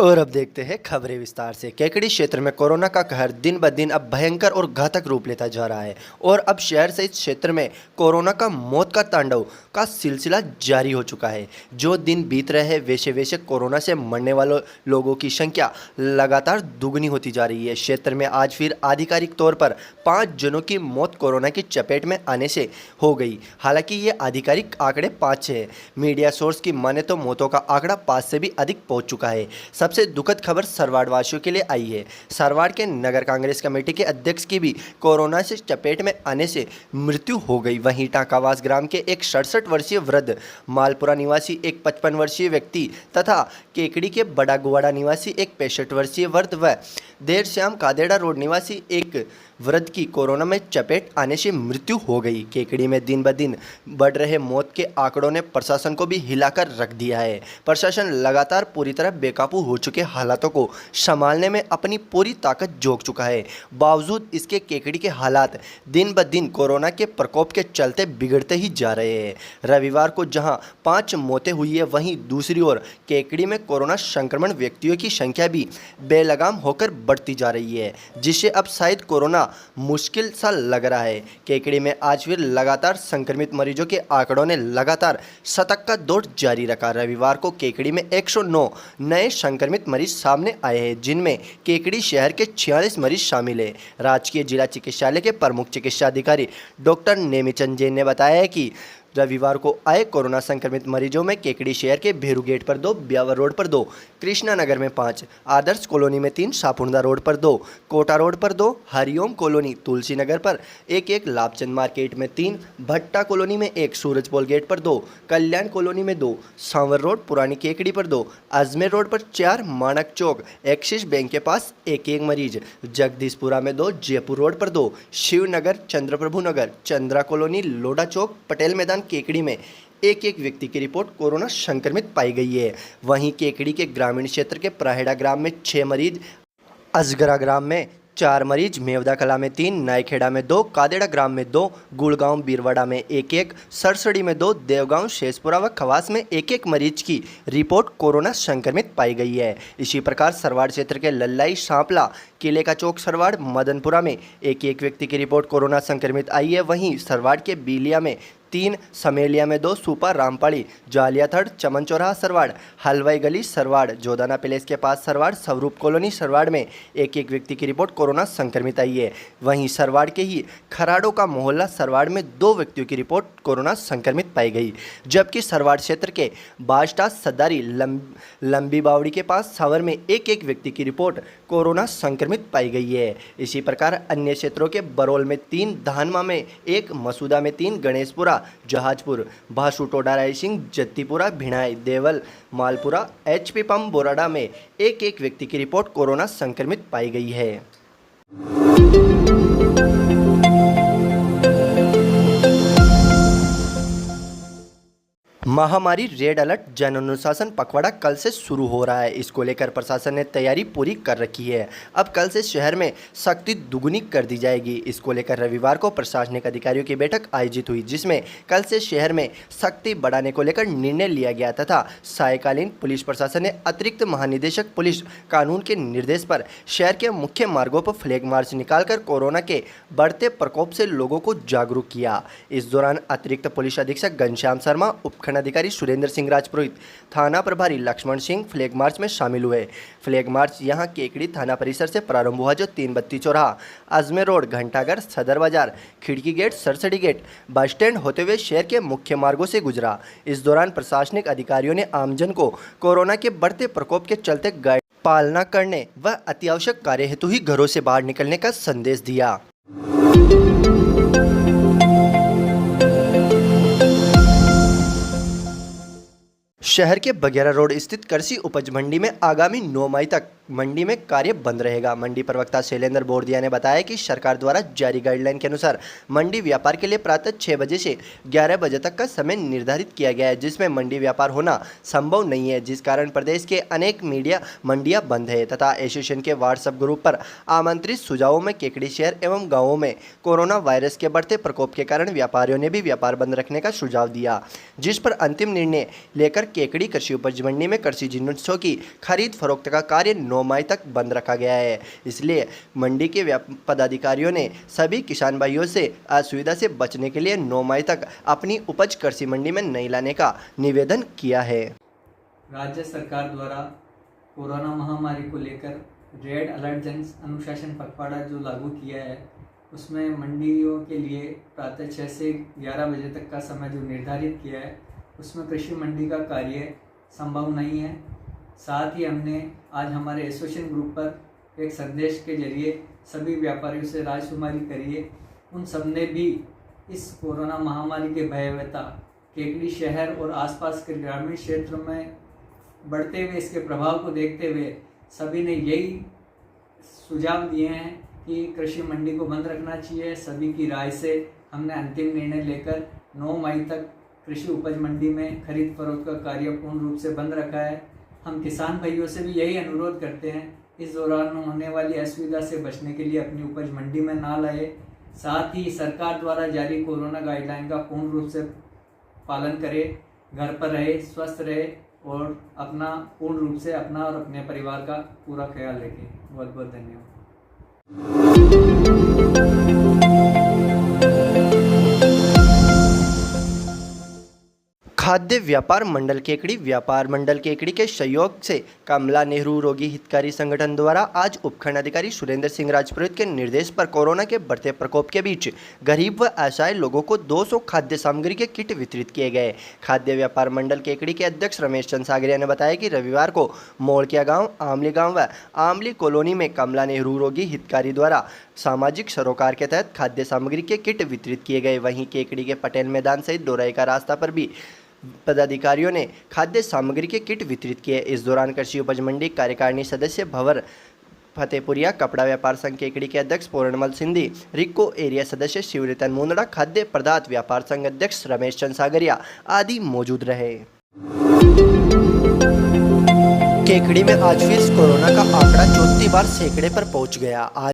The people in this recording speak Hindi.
और अब देखते हैं खबरें विस्तार से। केकड़ी क्षेत्र में कोरोना का कहर दिन ब दिन अब भयंकर और घातक रूप लेता जा रहा है और अब शहर सहित क्षेत्र में कोरोना का मौत का तांडव का सिलसिला जारी हो चुका है। जो दिन बीत रहे हैं वैसे वैसे कोरोना से मरने वालों लोगों की संख्या लगातार दुगनी होती जा रही है। क्षेत्र में आज फिर आधिकारिक तौर पर 5 जनों की मौत कोरोना की चपेट में आने से हो गई। हालांकि ये आधिकारिक आंकड़े 5 है। मीडिया सोर्स की माने तो मौतों का आंकड़ा 5 से भी अधिक पहुंच चुका है। सबसे दुखद खबर सरवाड़ वासियों के लिए आई है। सरवाड़ के नगर कांग्रेस कमेटी के अध्यक्ष की भी कोरोना से चपेट में आने से मृत्यु हो गई। वहीं टाकावास ग्राम के एक 67 वर्षीय वृद्ध, मालपुरा निवासी एक 55 वर्षीय व्यक्ति तथा केकड़ी के बड़ा गुवाड़ा निवासी एक 65 वर्षीय वृद्ध व देर श्याम कादेड़ा रोड निवासी एक वृद्ध की कोरोना में चपेट आने से मृत्यु हो गई। केकड़ी में दिन ब दिन बढ़ रहे मौत के आंकड़ों ने प्रशासन को भी हिलाकर रख दिया है। प्रशासन लगातार पूरी तरह बेकाबू हो चुके हालातों को संभालने में अपनी पूरी ताकत झोंक चुका है। बावजूद इसके केकड़ी के हालात दिन ब दिन कोरोना के प्रकोप के चलते बिगड़ते ही जा रहे हैं। रविवार को जहां 5 मौतें हुई है, वहीं दूसरी ओर केकड़ी में कोरोना संक्रमण व्यक्तियों की संख्या भी बेलगाम होकर बढ़ती जा रही है, जिससे अब शायद कोरोना मुश्किल सा लग रहा है। केकड़ी में आज फिर लगातार संक्रमित मरीजों के आंकड़ों ने लगातार शतक का दौर जारी रखा। रविवार को केकड़ी में 109 नए संक्रमित मरीज सामने आए हैं, जिनमें केकड़ी शहर के 46 मरीज शामिल हैं। राजकीय जिला चिकित्सालय के प्रमुख चिकित्सा अधिकारी डॉक्टर नेमीचंद जैन ने बताया है कि रविवार को आए कोरोना संक्रमित मरीजों में केकड़ी शहर के भेरू गेट पर 2, ब्यावर रोड पर 2, कृष्णा नगर में 5, आदर्श कॉलोनी में 3, सापुंदा रोड पर 2, कोटा रोड पर 2, हरिओम कॉलोनी तुलसी नगर पर 1, लाभचंद मार्केट में 3, भट्टा कॉलोनी में 1, सूरजपोल गेट पर 2, कल्याण कॉलोनी में 2, सांवर रोड पुरानी केकड़ी पर 2, अजमेर रोड पर 4, मानक चौक एक्सिस बैंक के पास 1 मरीज, जगदीशपुरा में 2, जयपुर रोड पर 2, शिवनगर, चंद्रप्रभु नगर, चंद्रा कॉलोनी, लोडा चौक, पटेल मैदान केकड़ी में 1 व्यक्ति की रिपोर्ट कोरोना संक्रमित पाई गई है। वहीं केकड़ी के ग्रामीण क्षेत्र के प्राहेड़ा ग्राम में 6 मरीज, अजगरा ग्राम में 4 मरीज, मेवदा कला में 3, नायखेड़ा में 2, कादेड़ा ग्राम में 2, गुड़गांव बीरवाड़ा में 1, सरसड़ी में 2, देवगांव, शेषपुरा व खवास में 1 मरीज की रिपोर्ट कोरोना संक्रमित पाई गई है। इसी प्रकार सरवाड़ क्षेत्र के लल्लाई, सांपला, किले का चौक, सरवाड़, मदनपुरा में 1 व्यक्ति की रिपोर्ट कोरोना संक्रमित आई है। वहीं सरवाड़ के बीलिया में 3, समेलिया में 2, सुपा, रामपाड़ी, जालियाथड़, चमन चौराहा सरवाड़, हलवाई गली सरवाड़, जोदाना पैलेस के पास सरवाड़, स्वरूप कॉलोनी सरवाड़ में 1 व्यक्ति की रिपोर्ट कोरोना संक्रमित आई है। वहीं सरवाड़ के ही खराड़ों का मोहल्ला सरवाड़ में 2 व्यक्तियों की रिपोर्ट कोरोना संक्रमित पाई गई, जबकि सरवाड़ क्षेत्र के बाजटा, सदारी, लंबी बावड़ी के पास सावर में 1 व्यक्ति की रिपोर्ट कोरोना संक्रमित पाई गई है। इसी प्रकार अन्य क्षेत्रों के बरौल में 3, धानमा में 1, मसूदा में 3, गणेशपुरा, जहाजपुर, भासु, टोडा रायसिंह, जत्तीपुरा, भिणाई, देवल, मालपुरा, HP पंप, बोराडा में 1 व्यक्ति की रिपोर्ट कोरोना संक्रमित पाई गई है। महामारी रेड अलर्ट जन अनुशासन पखवाड़ा कल से शुरू हो रहा है। इसको लेकर प्रशासन ने तैयारी पूरी कर रखी है। अब कल से शहर में सख्ती दुगुनी कर दी जाएगी। इसको लेकर रविवार को प्रशासनिक अधिकारियों की बैठक आयोजित हुई, जिसमें कल से शहर में सख्ती बढ़ाने को लेकर निर्णय लिया गया तथा सायकालीन पुलिस प्रशासन ने अतिरिक्त महानिदेशक पुलिस कानून के निर्देश पर शहर के मुख्य मार्गों पर फ्लैग मार्च निकालकर कोरोना के बढ़ते प्रकोप से लोगों को जागरूक किया। इस दौरान अतिरिक्त पुलिस अधीक्षक घनश्याम शर्मा, उपखंड अधिकारी सुरेंद्र सिंह राजपुरोहित, थाना प्रभारी लक्ष्मण सिंह फ्लैग मार्च में शामिल हुए। फ्लैग मार्च यहां केकड़ी थाना परिसर से प्रारंभ हुआ, जो 3 बत्ती चौराहा, अजमेर रोड, घंटाघर, सदर बाजार, खिड़की gate, Sarsadi gate, bus stand होते हुए शहर के मुख्य मार्गों से गुजरा। इस दौरान प्रशासनिक अधिकारियों ने आमजन को कोरोना के बढ़ते प्रकोप के चलते गाइड पालना करने व अतिआवश्यक कार्य हेतु ही घरों से बाहर निकलने का संदेश दिया। शहर के बघेरा रोड स्थित कृषि उपज मंडी में आगामी 9 मई तक मंडी में कार्य बंद रहेगा। मंडी प्रवक्ता शैलेंद्र बोरदिया ने बताया कि सरकार द्वारा जारी गाइडलाइन के अनुसार मंडी व्यापार के लिए प्रातः 6 बजे से 11 बजे तक का समय निर्धारित किया गया है, जिसमें मंडी व्यापार होना संभव नहीं है, जिस कारण प्रदेश के अनेक मंडियां बंद है तथा एसोसिएशन के व्हाट्सएप ग्रुप पर आमंत्रित सुझावों में केकड़ी शहर एवं गाँवों में कोरोना वायरस के बढ़ते प्रकोप के कारण व्यापारियों ने भी व्यापार बंद रखने का सुझाव दिया, जिस पर अंतिम निर्णय लेकर केकड़ी कृषि उपज मंडी में कृषि जिन्सों की खरीद फरोख्त का कार्य 9 मई तक बंद रखा गया है। इसलिए मंडी के पदाधिकारियों ने सभी किसान भाइयों से असुविधा से बचने के लिए 9 मई तक अपनी उपज कृषि मंडी में नहीं लाने का निवेदन किया है। राज्य सरकार द्वारा कोरोना महामारी को लेकर रेड अलर्ट जन अनुशासन पखवाड़ा जो लागू किया है, उसमें मंडियों के लिए प्रातः 6 से 11 बजे तक का समय जो निर्धारित किया है, उसमें कृषि मंडी का कार्य संभव नहीं है। साथ ही हमने आज हमारे एसोसिएशन ग्रुप पर एक संदेश के जरिए सभी व्यापारियों से रायशुमारी करी है। उन सब ने भी इस कोरोना महामारी के भयावहता केकड़ी शहर और आसपास के ग्रामीण क्षेत्रों में बढ़ते हुए इसके प्रभाव को देखते हुए सभी ने यही सुझाव दिए हैं कि कृषि मंडी को बंद रखना चाहिए। सभी की राय से हमने अंतिम निर्णय लेकर 9 मई तक कृषि उपज मंडी में खरीद फरोख्त का कार्य पूर्ण रूप से बंद रखा है। हम किसान भाइयों से भी यही अनुरोध करते हैं, इस दौरान होने वाली असुविधा से बचने के लिए अपनी उपज मंडी में ना लाए। साथ ही सरकार द्वारा जारी कोरोना गाइडलाइन का पूर्ण रूप से पालन करें, घर पर रहे, स्वस्थ रहे और अपना पूर्ण रूप से अपना और अपने परिवार का पूरा ख्याल रखें। बहुत बहुत धन्यवाद। खाद्य व्यापार मंडल केकड़ी के सहयोग से कमला नेहरू रोगी हितकारी संगठन द्वारा आज उपखंड अधिकारी सुरेंद्र सिंह राजपुरोहित के निर्देश पर कोरोना के बढ़ते प्रकोप के बीच गरीब व असहाय लोगों को 200 खाद्य सामग्री के किट वितरित किए गए। खाद्य व्यापार मंडल केकड़ी के अध्यक्ष रमेश चंद सागरिया ने बताया कि रविवार को मोड़किया गांव, आमली गांव व आमली कॉलोनी में कमला नेहरू रोगी हितकारी द्वारा सामाजिक सरोकार के तहत खाद्य सामग्री के किट वितरित किए गए। वहीं केकड़ी के पटेल मैदान सहित दोराई का रास्ता पर भी पदाधिकारियों ने खाद्य सामग्री के किट वितरित किए। इस दौरान कृषि उपज मंडी कार्यकारिणी सदस्य भंवर फतेहपुरिया, कपड़ा व्यापार संघ केकड़ी के अध्यक्ष पूर्णमल सिंधी, रिक्को एरिया सदस्य शिवरतन मुंदड़ा, खाद्य पदार्थ व्यापार संघ अध्यक्ष रमेश चंद सागरिया आदि मौजूद रहे। केकड़ी में आज फिर कोरोना का आंकड़ा 34 बार सैकड़े पर पहुंच गया।